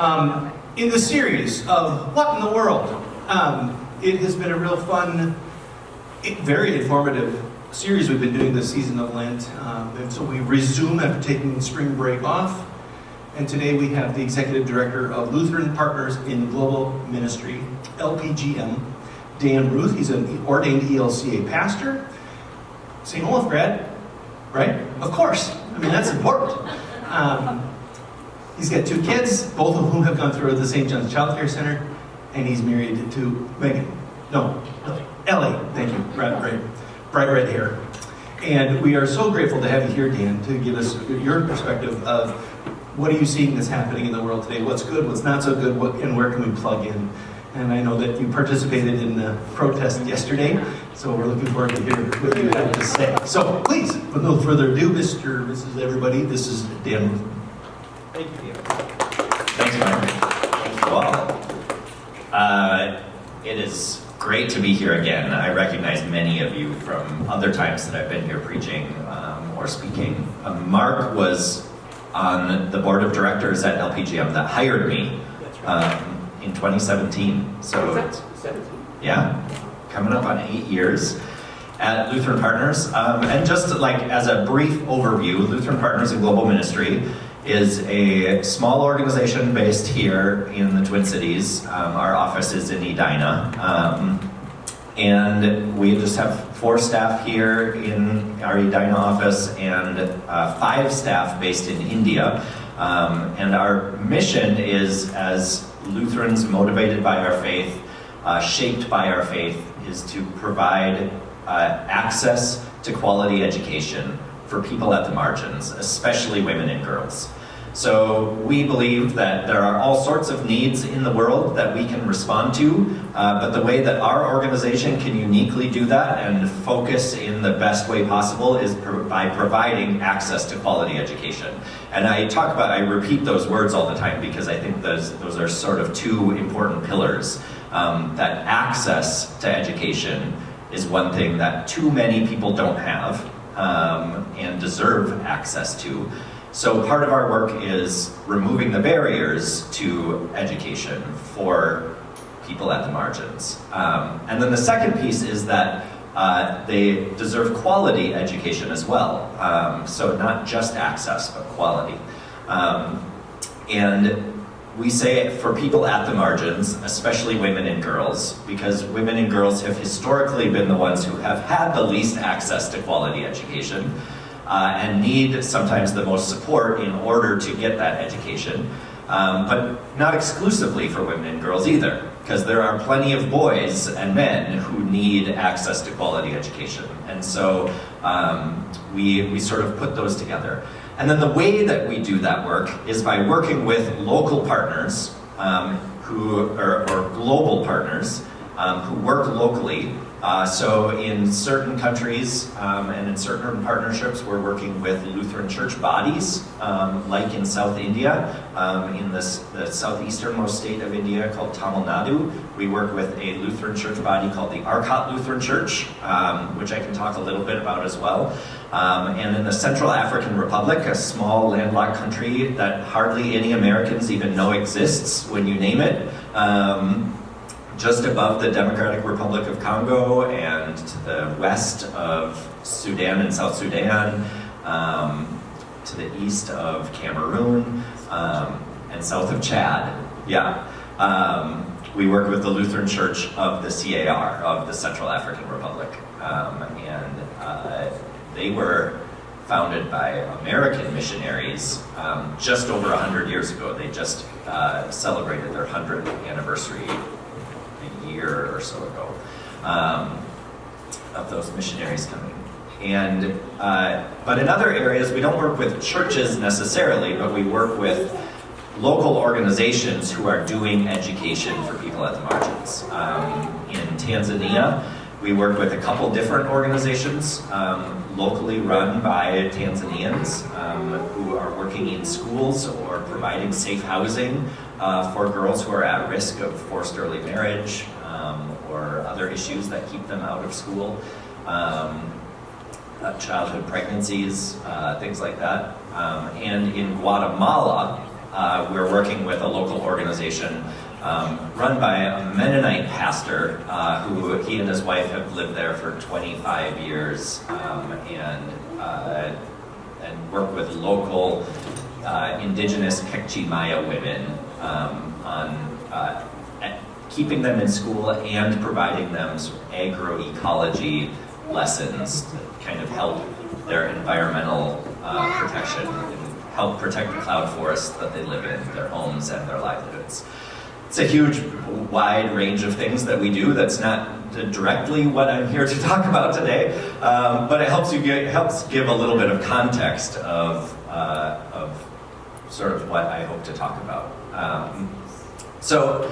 In the series of What in the World, it has been a real fun, very informative series we've been doing this season of Lent. And so we resume after taking spring break off. And today we have the Executive Director of Lutheran Partners in Global Ministry, LPGM, Dan Ruth. He's an ordained ELCA pastor. St. Olaf grad, right? Of course. I mean, that's important. He's got 2 kids, both of whom have gone through the St. John's Child Care Center, and he's married to Megan. No, Ellie. Thank you. Bright red hair. And we are so grateful to have you here, Dan, to give us your perspective of what are you seeing that's happening in the world today? What's good? What's not so good? And where can we plug in? And I know that you participated in the protest yesterday, so we're looking forward to hearing what you have to say. So please, with no further ado, Mr. Mrs. Everybody, this is Dan Ruth. Thank you. Thanks, Mark. Thank you all. It is great to be here again. I recognize many of you from other times that I've been here preaching or speaking. Mark was on the board of directors at LPGM that hired me in 2017. So, 17? Yeah, coming up on 8 years at Lutheran Partners. And just like as a brief overview, Lutheran Partners in Global Ministry is a small organization based here in the Twin Cities. Our office is in Edina. And we just have 4 staff here in our Edina office and 5 staff based in India. And our mission is, as Lutherans motivated by our faith, shaped by our faith, is to provide access to quality education for people at the margins, especially women and girls. So we believe that there are all sorts of needs in the world that we can respond to, but the way that our organization can uniquely do that and focus in the best way possible is by providing access to quality education. And I repeat those words all the time because I think those are sort of 2 important pillars. That access to education is one thing that too many people don't have and deserve access to. So part of our work is removing the barriers to education for people at the margins. And then the second piece is that they deserve quality education as well. So not just access, but quality. And we say for people at the margins, especially women and girls, because women and girls have historically been the ones who have had the least access to quality education. And need sometimes the most support in order to get that education. But not exclusively for women and girls either, because there are plenty of boys and men who need access to quality education. And so we sort of put those together. And then the way that we do that work is by working with local partners or global partners who work locally. So in certain countries and in certain partnerships, we're working with Lutheran church bodies, like in South India, in the southeasternmost state of India called Tamil Nadu. We work with a Lutheran church body called the Arcot Lutheran Church, which I can talk a little bit about as well. And in the Central African Republic, a small landlocked country that hardly any Americans even know exists when you name it. Just above the Democratic Republic of Congo and to the west of Sudan and South Sudan, to the east of Cameroon, and south of Chad. Yeah. We work with the Lutheran Church of the CAR, of the Central African Republic. And they were founded by American missionaries just over 100 years ago. They just celebrated their 100th anniversary year or so ago of those missionaries coming. And but in other areas, we don't work with churches necessarily, but we work with local organizations who are doing education for people at the margins. In Tanzania, we work with a couple different organizations locally run by Tanzanians who are working in schools or providing safe housing for girls who are at risk of forced early marriage or other issues that keep them out of school, childhood pregnancies, things like that. And in Guatemala, we're working with a local organization run by a Mennonite pastor who he and his wife have lived there for 25 years and work with local indigenous Kekchi Maya women on keeping them in school and providing them sort of agroecology lessons that kind of help their environmental protection and help protect the cloud forests that they live in, their homes and their livelihoods. It's a huge, wide range of things that we do. That's not directly what I'm here to talk about today, but it helps give a little bit of context of sort of what I hope to talk about. So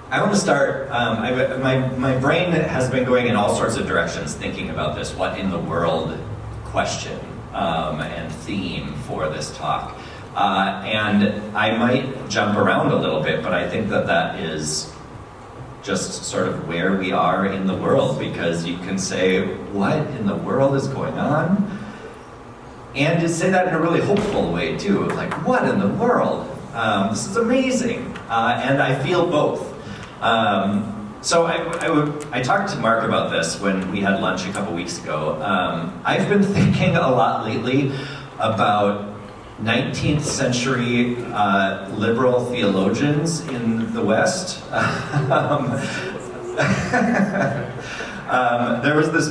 I want to start. My brain has been going in all sorts of directions thinking about this "what in the world" question and theme for this talk. And I might jump around a little bit, but I think that is just sort of where we are in the world, because you can say, what in the world is going on? And you say that in a really hopeful way too, like, what in the world? This is amazing. And I feel both. So I talked to Mark about this when we had lunch a couple weeks ago. I've been thinking a lot lately about 19th century liberal theologians in the West. There was this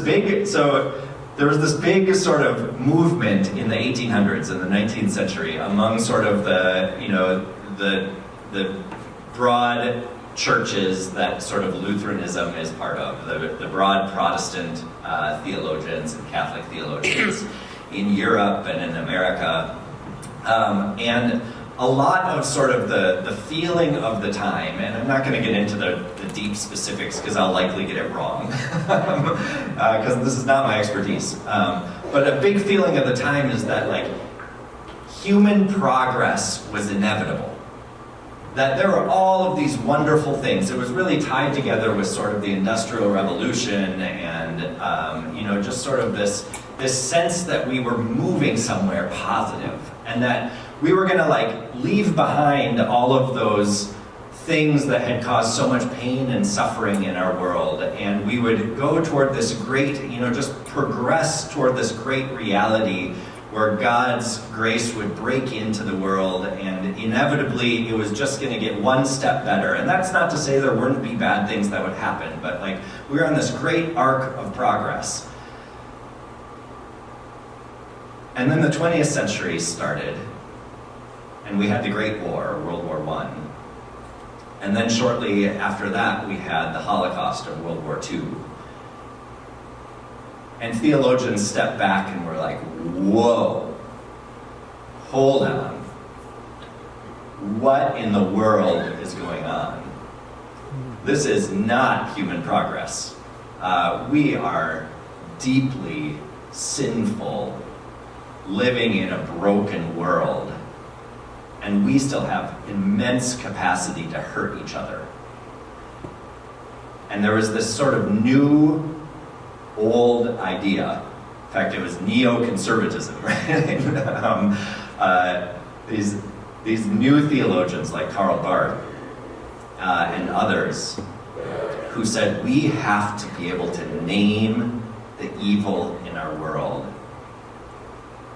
big sort of movement in the 1800s and the 19th century among sort of the broad churches that sort of Lutheranism is part of, the broad Protestant theologians and Catholic theologians in Europe and in America. And a lot of sort of the feeling of the time, and I'm not going to get into the deep specifics because I'll likely get it wrong, because this is not my expertise. But a big feeling of the time is that like human progress was inevitable. That there were all of these wonderful things. It was really tied together with sort of the Industrial Revolution and just sort of this sense that we were moving somewhere positive, and that we were going to like leave behind all of those things that had caused so much pain and suffering in our world, and we would go toward this great, just progress toward this great reality where God's grace would break into the world, and inevitably it was just going to get one step better. And that's not to say there wouldn't be bad things that would happen, but like we were on this great arc of progress. And then the 20th century started, and we had the Great War, World War I. And then shortly after that, we had the Holocaust of World War II. And theologians stepped back and were like, whoa, hold on. What in the world is going on? This is not human progress. We are deeply sinful, living in a broken world, and we still have immense capacity to hurt each other. And there was this sort of new, old idea. In fact, it was neoconservatism, right? These new theologians like Karl Barth and others who said we have to be able to name the evil in our world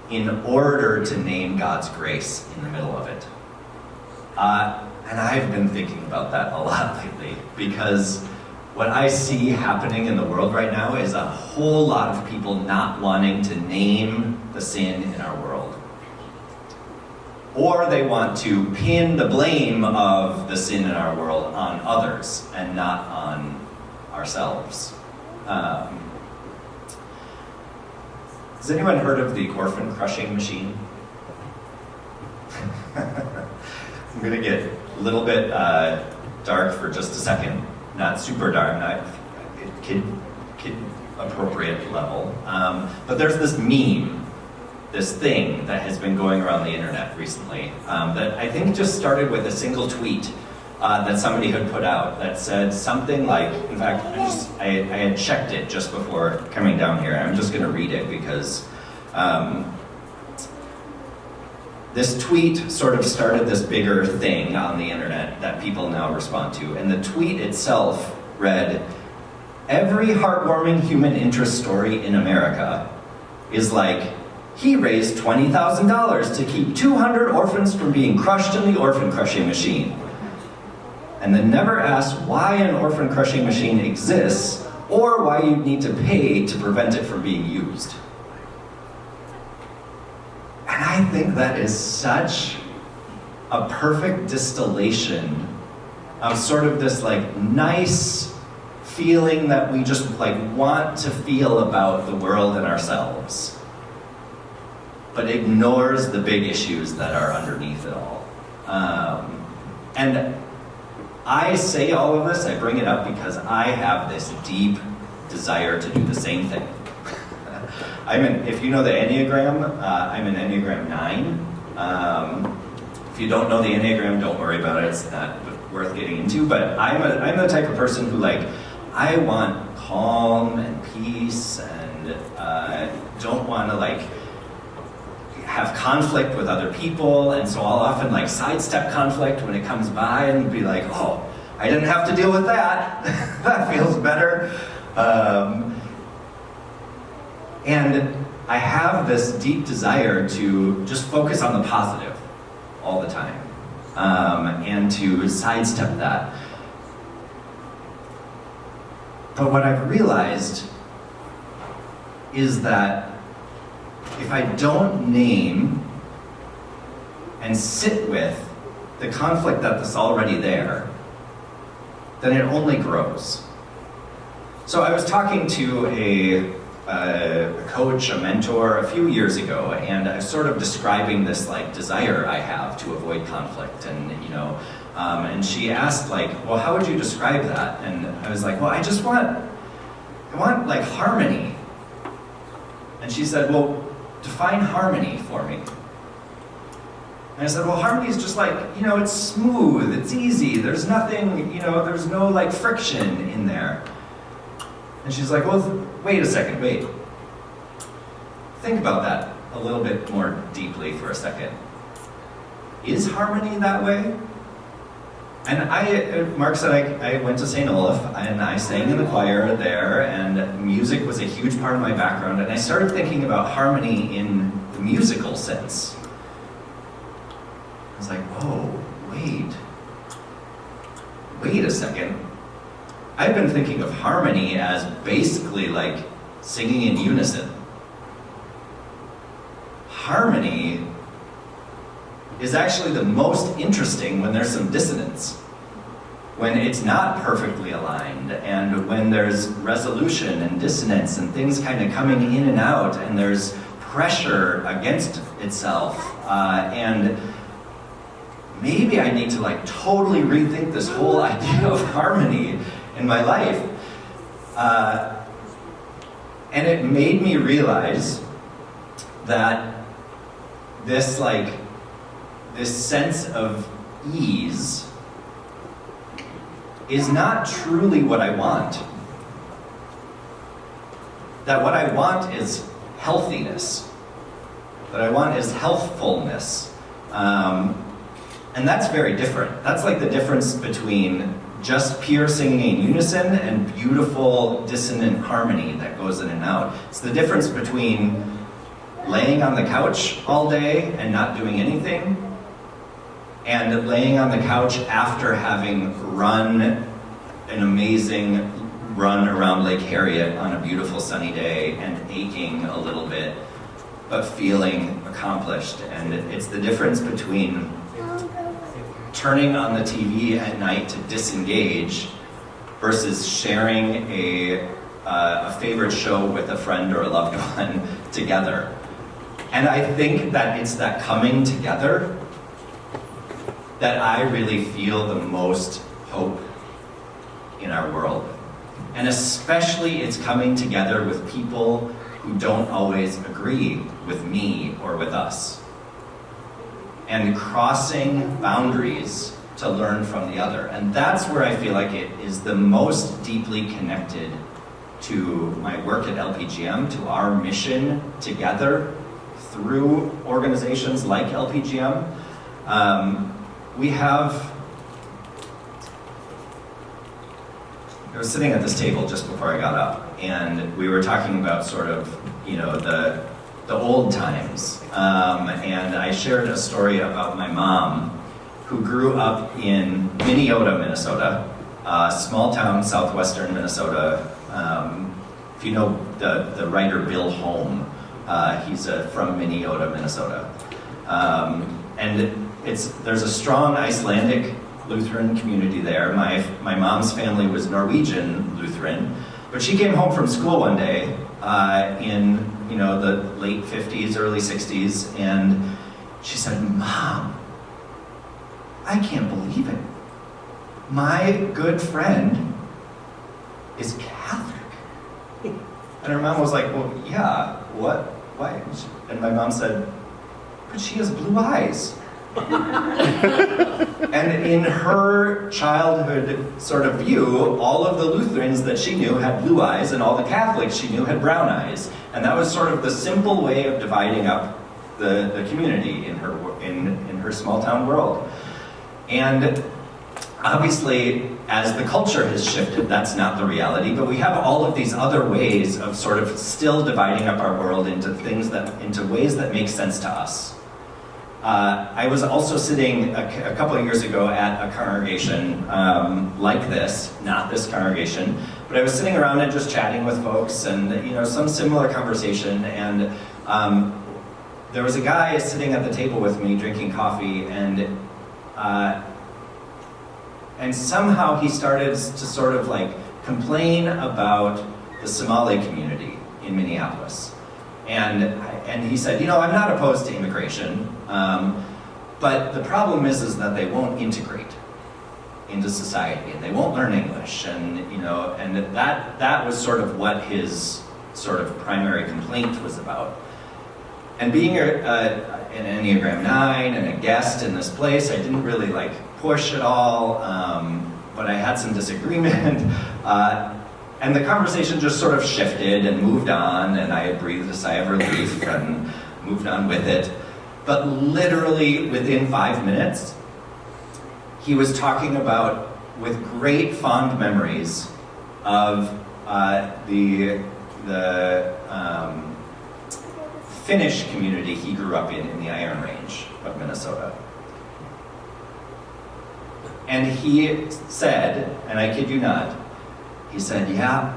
in order to name God's grace in the middle of it. And I've been thinking about that a lot lately, because what I see happening in the world right now is a whole lot of people not wanting to name the sin in our world. Or they want to pin the blame of the sin in our world on others and not on ourselves. Has anyone heard of the orphan crushing machine? I'm going to get a little bit dark for just a second. Not super dark, not kid appropriate level. But there's this meme, this thing that has been going around the internet recently that I think just started with a single tweet that somebody had put out that said something like, in fact, I had checked it just before coming down here. I'm just going to read it because this tweet sort of started this bigger thing on the internet that people now respond to. And the tweet itself read, "Every heartwarming human interest story in America is like, he raised $20,000 to keep 200 orphans from being crushed in the orphan crushing machine. And then never asked why an orphan crushing machine exists or why you'd need to pay to prevent it from being used." And I think that is such a perfect distillation of sort of this like nice feeling that we just like want to feel about the world and ourselves, but ignores the big issues that are underneath it all. And I say all of this, I bring it up because I have this deep desire to do the same thing. If you know the Enneagram, I'm an Enneagram 9. If you don't know the Enneagram, don't worry about it, it's not worth getting into, but I'm the type of person who like, I want calm and peace and don't want to like have conflict with other people, and so I'll often like sidestep conflict when it comes by and be like, oh, I didn't have to deal with that. That feels better. And I have this deep desire to just focus on the positive all the time, and to sidestep that. But what I've realized is that if I don't name and sit with the conflict that's already there, then it only grows. So I was talking to a coach, a mentor, a few years ago, and I was sort of describing this like desire I have to avoid conflict, and and she asked like, well, how would you describe that? And I was like, well, I want like harmony. And she said, well, define harmony for me. And I said, well, harmony is just like, it's smooth, it's easy, there's nothing, there's no like friction in there. And she's like, well, wait a second, wait. Think about that a little bit more deeply for a second. Is harmony that way? And Mark said I went to St. Olaf and I sang in the choir there, and music was a huge part of my background, and I started thinking about harmony in the musical sense. I was like, whoa, wait a second. I've been thinking of harmony as basically like singing in unison. Harmony is actually the most interesting when there's some dissonance, when it's not perfectly aligned, and when there's resolution and dissonance and things kind of coming in and out, and there's pressure against itself, and maybe I need to like totally rethink this whole idea of harmony in my life. And it made me realize that this sense of ease is not truly what I want. That what I want is healthiness. That I want is healthfulness. And that's very different. That's like the difference between just pure singing in unison and beautiful dissonant harmony that goes in and out. It's the difference between laying on the couch all day and not doing anything, and laying on the couch after having run an amazing run around Lake Harriet on a beautiful sunny day and aching a little bit, but feeling accomplished. And it's the difference between turning on the TV at night to disengage versus sharing a favorite show with a friend or a loved one together. And I think that it's that coming together that I really feel the most hope in our world. And especially it's coming together with people who don't always agree with me or with us. And crossing boundaries to learn from the other. And that's where I feel like it is the most deeply connected to my work at LPGM, to our mission together through organizations like LPGM. I was sitting at this table just before I got up, and we were talking about sort of, the old times. And I shared a story about my mom, who grew up in Minneota, Minnesota, a small town, southwestern Minnesota. If you know the writer Bill Holm, he's from Minneota, Minnesota. And there's a strong Icelandic Lutheran community there. My mom's family was Norwegian Lutheran, but she came home from school one day in the late 50s, early 60s, and she said, "Mom, I can't believe it. My good friend is Catholic." And her mom was like, "Well, yeah, what? Why?" And my mom said, "But she has blue eyes." And in her childhood sort of view, all of the Lutherans that she knew had blue eyes, and all the Catholics she knew had brown eyes. And that was sort of the simple way of dividing up the community in her small town world. And obviously, as the culture has shifted, that's not the reality, but we have all of these other ways of sort of still dividing up our world into ways that make sense to us. I was also sitting a couple of years ago at a congregation like this, not this congregation, but I was sitting around and just chatting with folks, and some similar conversation, and there was a guy sitting at the table with me drinking coffee, and somehow he started to sort of like complain about the Somali community in Minneapolis. And he said, I'm not opposed to immigration, but the problem is that they won't integrate into society, and they won't learn English, and that was sort of what his sort of primary complaint was about. And being an Enneagram 9 and a guest in this place, I didn't really push at all, but I had some disagreement. And the conversation just sort of shifted and moved on, and I breathed a sigh of relief and moved on with it. But literally within 5 minutes, he was talking about, with great fond memories, of the Finnish community he grew up in the Iron Range of Minnesota. And he said, and I kid you not, he said, "Yeah,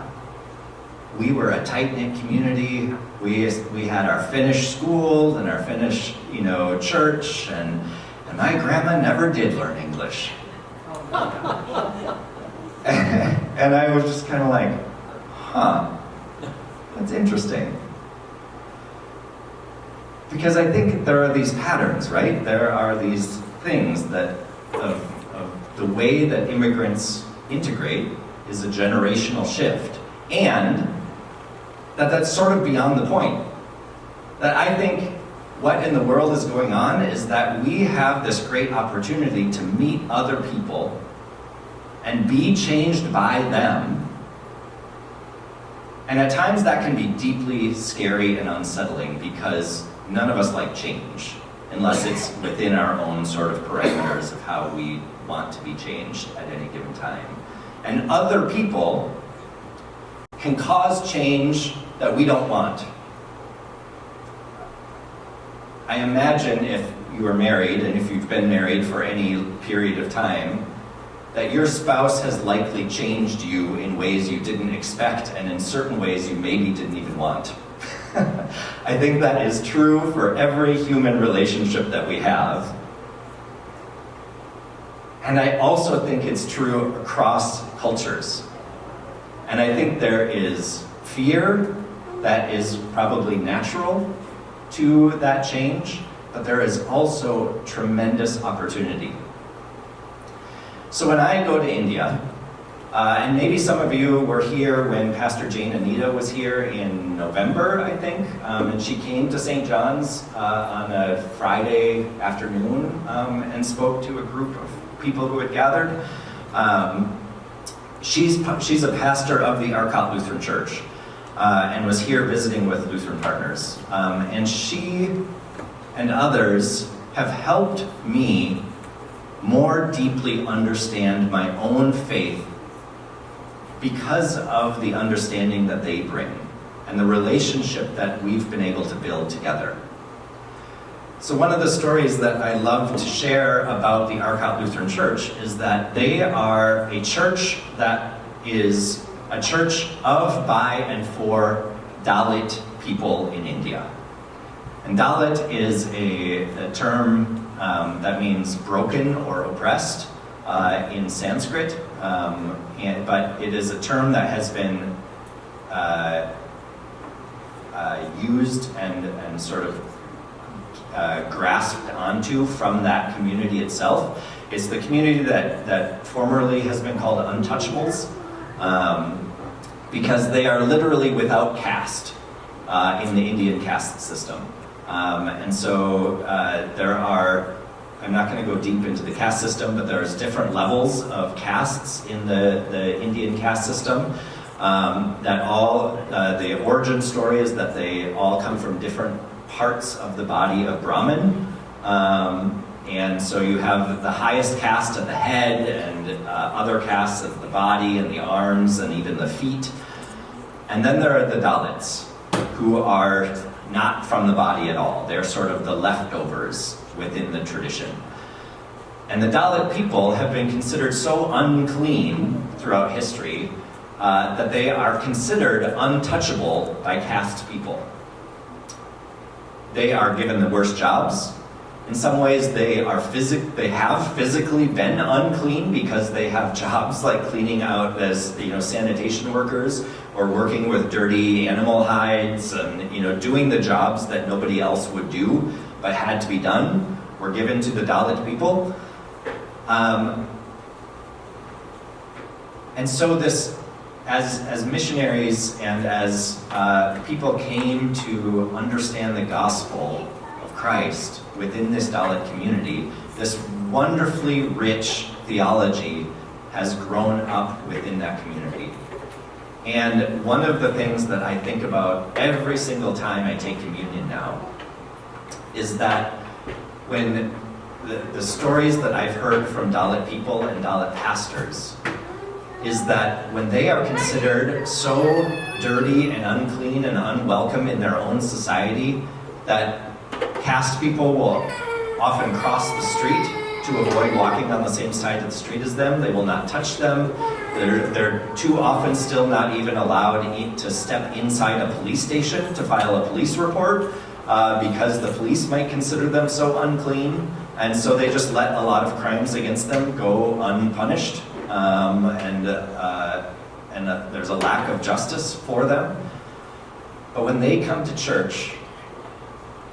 we were a tight-knit community. We had our Finnish school and our Finnish, church, and my grandma never did learn English." And I was just kind of like, huh, that's interesting. Because I think there are these patterns, right? There are these things that of the way that immigrants integrate is a generational shift, and that's sort of beyond the point. That I think what in the world is going on is that we have this great opportunity to meet other people and be changed by them. And at times that can be deeply scary and unsettling, because none of us like change, unless it's within our own sort of parameters of how we want to be changed at any given time. And other people can cause change that we don't want. I imagine if you are married, and if you've been married for any period of time, that your spouse has likely changed you in ways you didn't expect, and in certain ways you maybe didn't even want. I think that is true for every human relationship that we have. And I also think it's true across cultures. And I think there is fear that is probably natural to that change, but there is also tremendous opportunity. So when I go to India, and maybe some of you were here when Pastor Jane Anita was here in November, I think, and she came to St. John's on a Friday afternoon and spoke to a group of people who had gathered. She's a pastor of the Arcot Lutheran Church. and was here visiting with Lutheran Partners. And she and others have helped me more deeply understand my own faith because of the understanding that they bring and the relationship that we've been able to build together. So one of the stories that I love to share about the Arcot Lutheran Church is that they are a church that is a church of, by, and for Dalit people in India. And Dalit is a term that means broken or oppressed in Sanskrit, but it is a term that has been used and sort of grasped onto from that community itself. It's the community that formerly has been called untouchables, because they are literally without caste in the Indian caste system. And so there are, I'm not going to go deep into the caste system, but there's different levels of castes in the Indian caste system. That all, the origin story is that they all come from different parts of the body of Brahman. And so you have the highest caste at the head and other castes of the body and the arms and even the feet. And then there are the Dalits, who are not from the body at all. They're sort of the leftovers within the tradition. And the Dalit people have been considered so unclean throughout history that they are considered untouchable by caste people. They are given the worst jobs. In some ways, they have physically been unclean because they have jobs like cleaning out as sanitation workers or working with dirty animal hides and doing the jobs that nobody else would do but had to be done were given to the Dalit people. And so this, as missionaries and as people came to understand the gospel of Christ within this Dalit community, this wonderfully rich theology has grown up within that community. And one of the things that I think about every single time I take communion now is that when the stories that I've heard from Dalit people and Dalit pastors is that when they are considered so dirty and unclean and unwelcome in their own society, that caste people will often cross the street to avoid walking on the same side of the street as them. They will not touch them. They're too often still not even allowed to step inside a police station to file a police report because the police might consider them so unclean. And so they just let a lot of crimes against them go unpunished. And there's a lack of justice for them. But when they come to church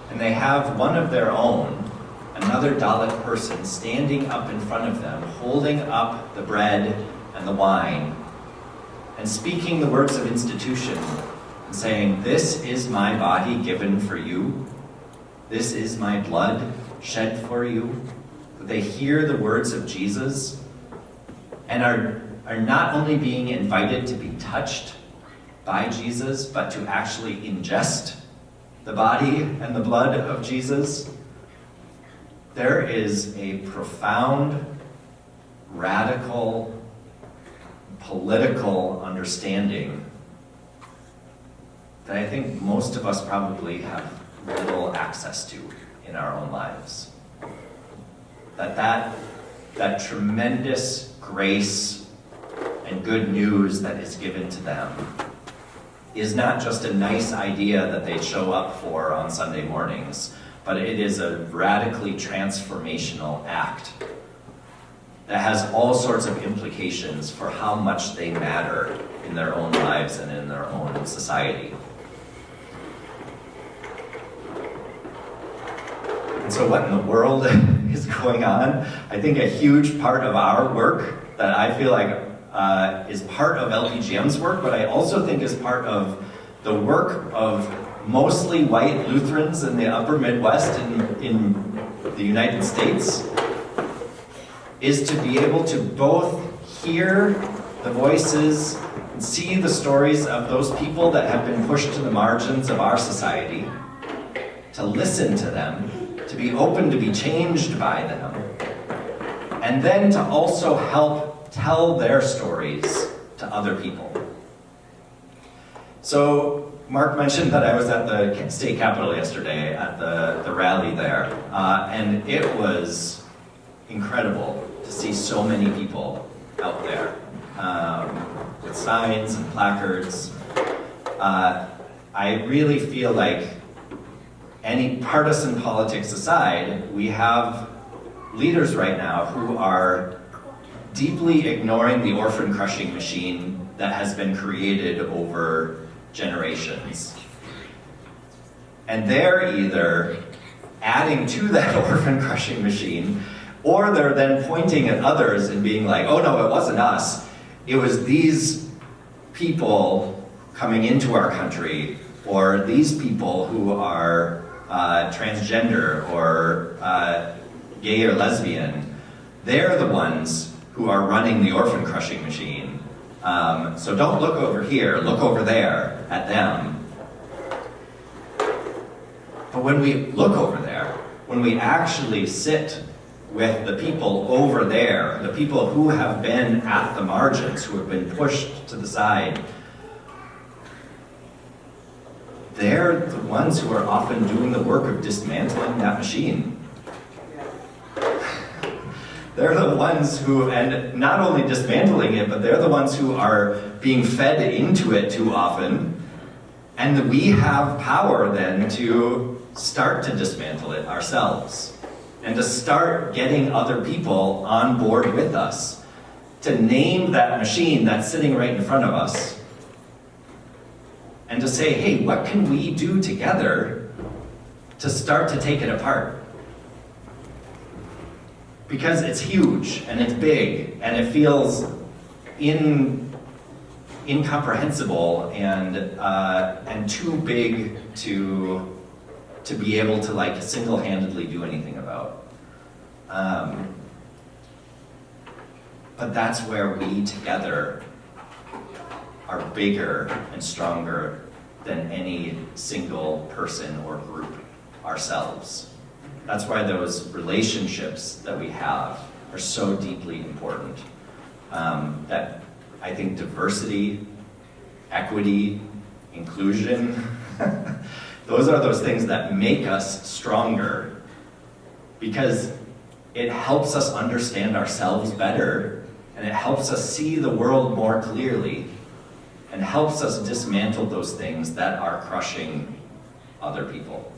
and they have one of their own, another Dalit person standing up in front of them, holding up the bread and the wine, and speaking the words of institution, and saying, "This is my body given for you. This is my blood shed for you." They hear the words of Jesus and are not only being invited to be touched by Jesus, but to actually ingest the body and the blood of Jesus. There is a profound, radical, political understanding that I think most of us probably have little access to in our own lives. That tremendous grace and good news that is given to them is not just a nice idea that they show up for on Sunday mornings, but it is a radically transformational act that has all sorts of implications for how much they matter in their own lives and in their own society. And so what in the world is going on? I think a huge part of our work that I feel like is part of LPGM's work, but I also think is part of the work of mostly white Lutherans in the upper Midwest in the United States, is to be able to both hear the voices, and see the stories of those people that have been pushed to the margins of our society, to listen to them, to be open to be changed by them, and then to also help tell their stories to other people. So Mark mentioned that I was at the state capitol yesterday at the rally there, and it was incredible to see so many people out there with signs and placards. I really feel like, any partisan politics aside, we have leaders right now who are deeply ignoring the orphan crushing machine that has been created over generations. And they're either adding to that orphan crushing machine, or they're then pointing at others and being like, oh no, it wasn't us. It was these people coming into our country, or these people who are transgender or gay or lesbian. They're the ones who are running the orphan crushing machine. So don't look over here, look over there at them. But when we look over there, when we actually sit with the people over there, the people who have been at the margins, who have been pushed to the side, they're the ones who are often doing the work of dismantling that machine. They're the ones who, and not only dismantling it, but they're the ones who are being fed into it too often. And we have power then to start to dismantle it ourselves, and to start getting other people on board with us, to name that machine that's sitting right in front of us, and to say, hey, what can we do together to start to take it apart? Because it's huge, and it's big, and it feels incomprehensible and too big to be able to like single-handedly do anything about. But that's where we together are bigger and stronger than any single person or group ourselves. That's why those relationships that we have are so deeply important. That I think diversity, equity, inclusion, those are those things that make us stronger, because it helps us understand ourselves better, and it helps us see the world more clearly, and helps us dismantle those things that are crushing other people.